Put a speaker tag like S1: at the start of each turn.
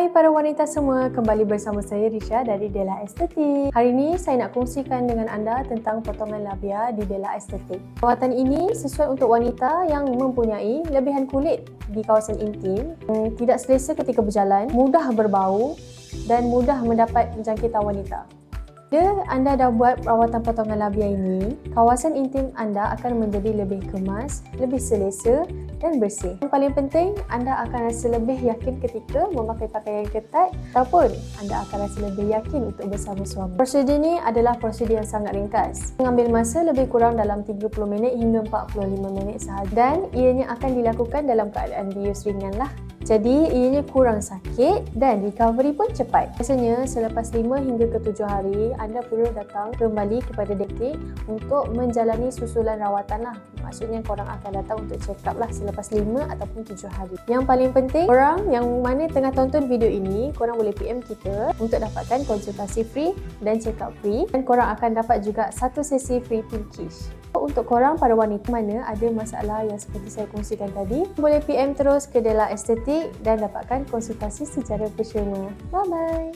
S1: Hai para wanita semua, kembali bersama saya Risha dari Della Estetik. Hari ini saya nak kongsikan dengan anda tentang potongan labia di Della Estetik. Perawatan ini sesuai untuk wanita yang mempunyai lebihan kulit di kawasan intim, tidak selesa ketika berjalan, mudah berbau dan mudah mendapat jangkitan wanita. Bila anda dah buat perawatan potongan labia ini, kawasan intim anda akan menjadi lebih kemas, lebih selesa dan bersih. Yang paling penting, anda akan rasa lebih yakin ketika memakai pakaian ketat ataupun anda akan rasa lebih yakin untuk bersama suami. Prosedur ini adalah prosedur yang sangat ringkas. Mengambil masa lebih kurang dalam 30 minit hingga 45 minit sahaja dan ianya akan dilakukan dalam keadaan bius ringan lah. Jadi ianya kurang sakit dan recovery pun cepat. Biasanya selepas 5 hingga ke 7 hari, anda perlu datang kembali kepada doktor untuk menjalani susulan rawatan lah. Maksudnya korang akan datang untuk check up lah selepas 5 ataupun 7 hari. Yang paling penting, korang yang mana tengah tonton video ini, korang boleh PM kita untuk dapatkan konsultasi free dan check up free. Dan korang akan dapat juga satu sesi free pinkish. Untuk korang para wanita mana ada masalah yang seperti saya kongsikan tadi, boleh PM terus ke Della Estetik dan dapatkan konsultasi secara personal. Bye-bye!